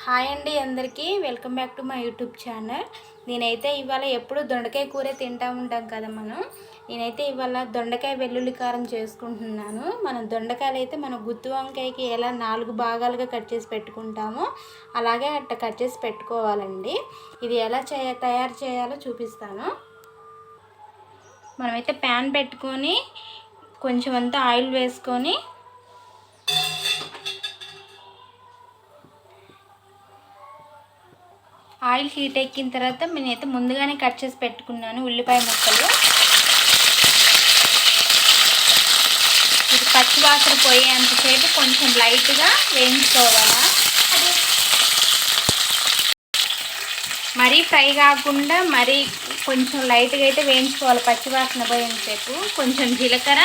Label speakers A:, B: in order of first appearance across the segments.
A: Hi అండి అందరికీ welcome back to my YouTube channel. నేనైతే ఇవాళ ఎప్పుడు దొండకాయ కూర తింటూ ఉంటాం కదా నేనైతే ఇవాళ దొండకాయ వెల్లుల్లి కారం చేసుకుంటున్నాను. దొండకాయలు అయితే మనం గుత్తి వంకాయకి ఎలా 4 భాగాలుగా కట్ చేసి పెట్టుకుంటామో అలాగే అట్లా కట్ చేసి పెట్టుకోవాలండి. ఇది ఎలా తయారు చేయాలో చూపిస్తాను. మనమైతే ప్యాన్ పెట్టుకొని కొంచెం అంతా ఆయిల్ వేసుకొని ఆయిల్ హీట్ ఎక్కిన తర్వాత నేనైతే ముందుగానే కట్ చేసి పెట్టుకున్నాను ఉల్లిపాయ ముక్కలు. ఇది పచ్చి వాసన పోయేంతసేపు కొంచెం లైట్గా వేయించుకోవాలా. మరీ ఫ్రై కాకుండా మరీ కొంచెం లైట్గా అయితే వేయించుకోవాలి. పచ్చి వాసన పోయేంతసేపు కొంచెం జీలకర్ర,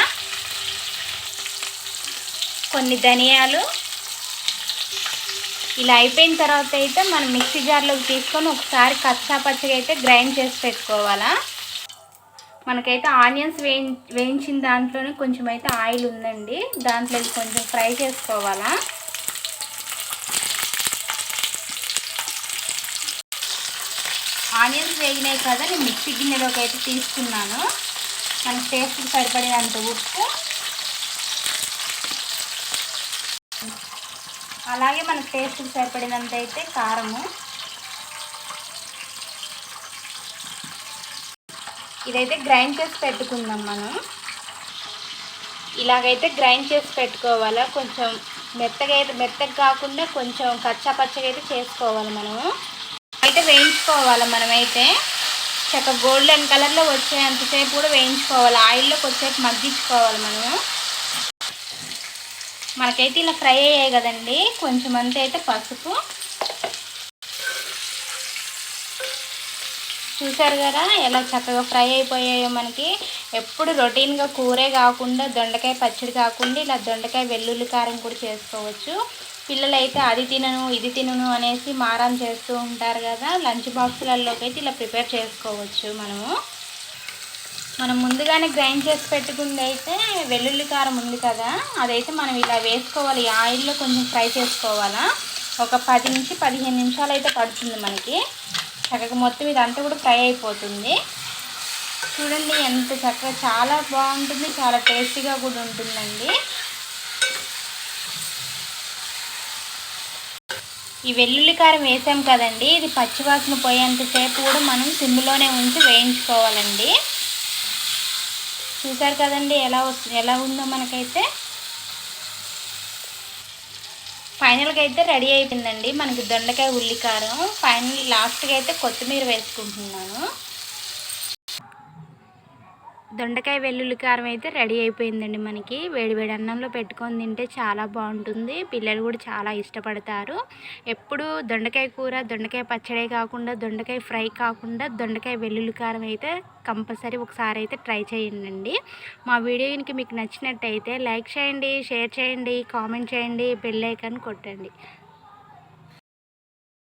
A: కొన్ని ధనియాలు ఇలా అయిపోయిన తర్వాత అయితే మనం మిక్సీ జార్లోకి తీసుకొని ఒకసారి కచ్చా పచ్చిగా అయితే గ్రైండ్ చేసి పెట్టుకోవాలా. మనకైతే ఆనియన్స్ వేయించిన దాంట్లోనే కొంచెం అయితే ఆయిల్ ఉందండి, దాంట్లో కొంచెం ఫ్రై చేసుకోవాలా. ఆనియన్స్ వేగినాయి కదా, నేను మిక్సీ గిన్నెలోకి అయితే తీసుకున్నాను. మనకి టేస్ట్కి సరిపడేంత ఉప్పు, అలాగే మనకు టేస్ట్కి సరిపడినంత అయితే కారము. ఇదైతే గ్రైండ్ చేసి పెట్టుకుందాం. ఇలాగైతే గ్రైండ్ చేసి పెట్టుకోవాలా. కొంచెం మెత్తగా కాకుండా కొంచెం కచ్చా పచ్చగా అయితే చేసుకోవాలి. అయితే వేయించుకోవాలి. మనమైతే చక్కగా గోల్డెన్ కలర్లో వచ్చేంతసేపు కూడా వేయించుకోవాలి. ఆయిల్లో కొద్దిసేపు మగ్గించుకోవాలి. మనకైతే ఇలా ఫ్రై అయ్యాయి కదండి. కొంచెం అంతా అయితే పసుపు, చూసారు కదా ఎలా చక్కగా ఫ్రై అయిపోయాయో. మనకి ఎప్పుడు రొటీన్గా కూరే కాకుండా దొండకాయ పచ్చడి కాకుండా ఇలా దొండకాయ వెల్లుల్లి కారం కూడా చేసుకోవచ్చు. పిల్లలైతే అది తినను ఇది తినను అనేసి మారం చేస్తూ ఉంటారు కదా, లంచ్ బాక్సులలోకి అయితే ఇలా ప్రిపేర్ చేసుకోవచ్చు. మనం ముందుగానే గ్రైండ్ చేసి పెట్టుకుంది అయితే వెల్లుల్లి కారం ఉంది కదా, అదైతే మనం ఇలా వేసుకోవాలి. ఆయిల్లో కొంచెం ఫ్రై చేసుకోవాలా. ఒక 10 నుంచి 15 నిమిషాలు అయితే పడుతుంది మనకి. చక్కగా మొత్తం ఇదంతా కూడా ఫ్రై అయిపోతుంది. చూడండి ఎంత చక్కగా, చాలా బాగుంటుంది, చాలా టేస్టీగా కూడా ఉంటుందండి. ఈ వెల్లుల్లి కారం వేసాం కదండి, ఇది పచ్చివాసన పోయేంతసేపు కూడా మనం సిమ్లోనే ఉంచి వేయించుకోవాలండి. చూసారు కదండి ఎలా ఉందో. మనకైతే ఫైనల్గా అయితే రెడీ అయిపోయిందండి మనకి దొండకాయ ఉల్లికారం. లాస్ట్గా అయితే కొత్తిమీర వేసుకుంటున్నాను. దొండకాయ వెల్లుల్లి కారం అయితే రెడీ అయిపోయిందండి. మనకి వేడివేడి అన్నంలో పెట్టుకొని తింటే చాలా బాగుంటుంది. పిల్లలు కూడా చాలా ఇష్టపడతారు. ఎప్పుడు దొండకాయ కూర, దొండకాయ పచ్చడి కాకుండా, దొండకాయ ఫ్రై కాకుండా దొండకాయ వెల్లుల్లి కారం అయితే కంపల్సరీ ఒకసారి అయితే ట్రై చేయండి. మా వీడియో కనుక మీకు నచ్చినట్టయితే లైక్ చేయండి, షేర్ చేయండి, కామెంట్ చేయండి, బెల్ ఐకాన్ కొట్టండి.